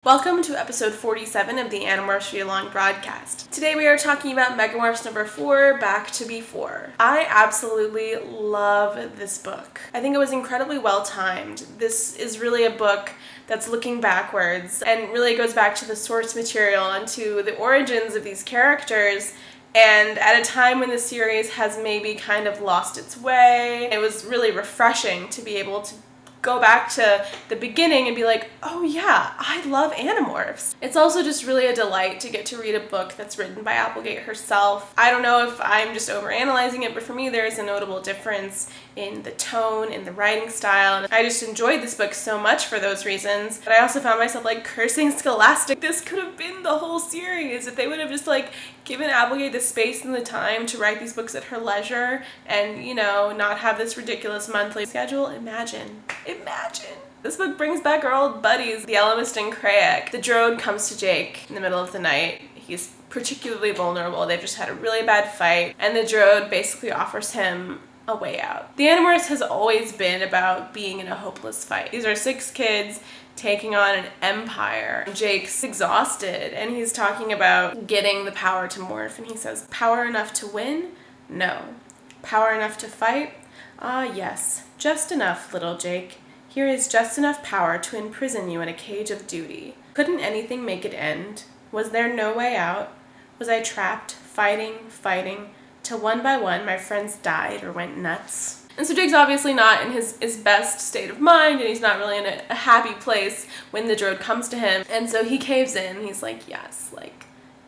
Welcome to episode 47 of the Animorphs Read-Along broadcast. Today we are talking about Megamorphs number 4, Back to Before. I absolutely love this book. I think it was incredibly well timed. This is really a book that's looking backwards and really goes back to the source material and to the origins of these characters, and at a time when the series has maybe kind of lost its way. It was really refreshing to be able to go back to the beginning and be like, oh yeah, I love Animorphs. It's also just really a delight to get to read a book that's written by Applegate herself. I don't know if I'm just overanalyzing it, but for me there is a notable difference in the tone, in the writing style, and I just enjoyed this book so much for those reasons. But I also found myself like cursing Scholastic. This could have been the whole series if they would have just like given Applegate the space and the time to write these books at her leisure and, you know, not have this ridiculous monthly schedule. Imagine. This book brings back our old buddies, the Elemist and Crayak. The Drode comes to Jake in the middle of the night. He's particularly vulnerable. They've just had a really bad fight, and the Drode basically offers him a way out. The Animorphs has always been about being in a hopeless fight. These are 6 kids taking on an empire. Jake's exhausted, and he's talking about getting the power to morph, and he says, power enough to win? No. Power enough to fight? Ah, yes. Just enough, little Jake. Here is just enough power to imprison you in a cage of duty. Couldn't anything make it end? Was there no way out? Was I trapped, fighting, till one by one my friends died or went nuts? And so Jake's obviously not in his best state of mind, and he's not really in a happy place when the Drode comes to him. And so he caves in. He's like, yes, like,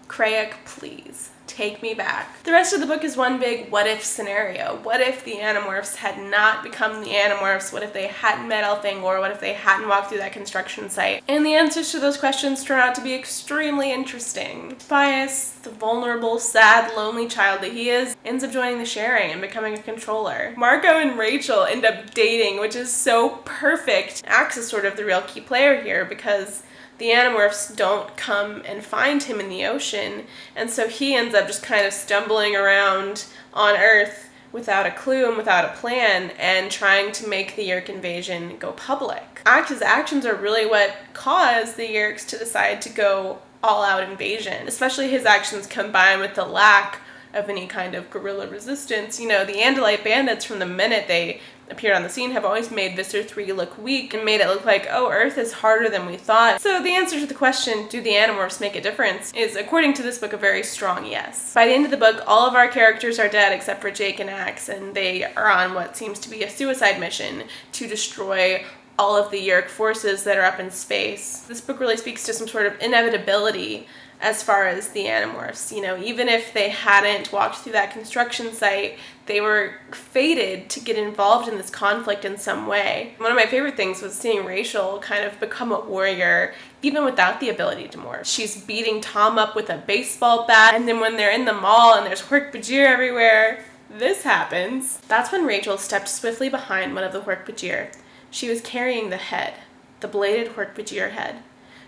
Crayak, please. Take me back. The rest of the book is one big what-if scenario. What if the Animorphs had not become the Animorphs? What if they hadn't met Elfangor? What if they hadn't walked through that construction site? And the answers to those questions turn out to be extremely interesting. Tobias, the vulnerable, sad, lonely child that he is, ends up joining the sharing and becoming a controller. Marco and Rachel end up dating, which is so perfect. Axe is sort of the real key player here because the Animorphs don't come and find him in the ocean, and so he ends up just kind of stumbling around on Earth without a clue and without a plan and trying to make the Yeerk invasion go public. Axe's actions are really what caused the Yeerks to decide to go all-out invasion, especially his actions combined with the lack of any kind of guerrilla resistance. You know, the Andalite bandits from the minute they appeared on the scene have always made Visser 3 look weak and made it look like, oh, Earth is harder than we thought. So the answer to the question, do the Animorphs make a difference, is, according to this book, a very strong yes. By the end of the book, all of our characters are dead except for Jake and Axe, and they are on what seems to be a suicide mission to destroy all of the Yeerk forces that are up in space. This book really speaks to some sort of inevitability as far as the Animorphs. You know, even if they hadn't walked through that construction site, they were fated to get involved in this conflict in some way. One of my favorite things was seeing Rachel kind of become a warrior even without the ability to morph. She's beating Tom up with a baseball bat, and then when they're in the mall and there's Hork-Bajir everywhere, this happens. That's when Rachel stepped swiftly behind one of the Hork-Bajir. She was carrying the head, the bladed Hork-Bajir head.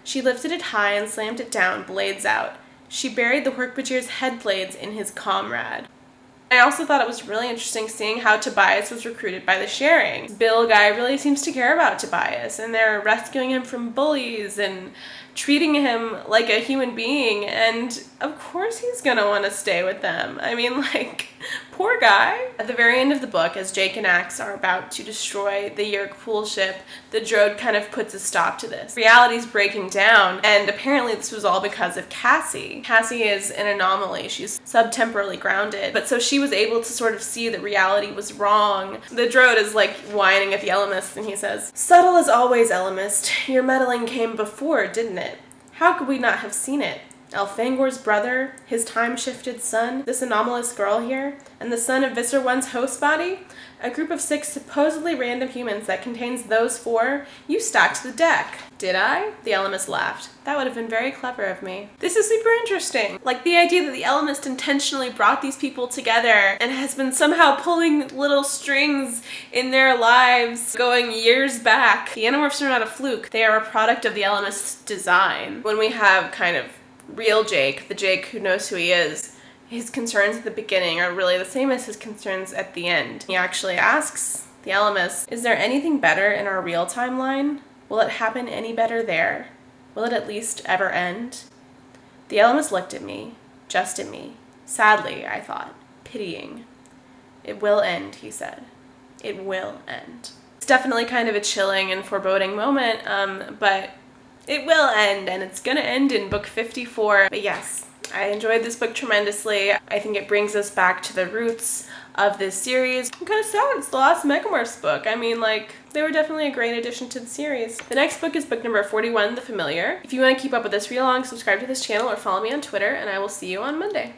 She lifted it high and slammed it down, blades out. She buried the Hork-Bajir's head blades in his comrade. I also thought it was really interesting seeing how Tobias was recruited by the sharing. Bill guy really seems to care about Tobias, and they're rescuing him from bullies and treating him like a human being, and of course he's gonna want to stay with them. I mean, like, poor guy. At the very end of the book, as Jake and Axe are about to destroy the Yeerk pool ship, the Drode kind of puts a stop to this. Reality's breaking down, and apparently this was all because of Cassie. Cassie is an anomaly. She's subtemporally grounded, but so she was able to sort of see that reality was wrong. The Drode is like whining at the Elemist, and he says, "Subtle as always, Elemist. Your meddling came before, didn't it? How could we not have seen it? Elfangor's brother, his time-shifted son, this anomalous girl here, and the son of Visser 1's host body? A group of 6 supposedly random humans that contains those 4? You stacked the deck." "Did I?" The Elemist laughed. "That would have been very clever of me." This is super interesting. Like, the idea that the Elemist intentionally brought these people together and has been somehow pulling little strings in their lives going years back. The Animorphs are not a fluke. They are a product of the Elemist's design. When we have kind of real Jake, the Jake who knows who he is, his concerns at the beginning are really the same as his concerns at the end. He actually asks the Elemist, "Is there anything better in our real timeline? Will it happen any better there? Will it at least ever end? The Elements looked at me, just at me. Sadly, I thought, pitying. It will end, he said. It will end. It's definitely kind of a chilling and foreboding moment, but it will end, and it's gonna end in book 54. But yes, I enjoyed this book tremendously. I think it brings us back to the roots of this series. I'm kind of sad it's the last Megamorphs book. I mean, like, they were definitely a great addition to the series. The next book is book number 41, The Familiar. If you want to keep up with this read along, subscribe to this channel or follow me on Twitter, and I will see you on Monday.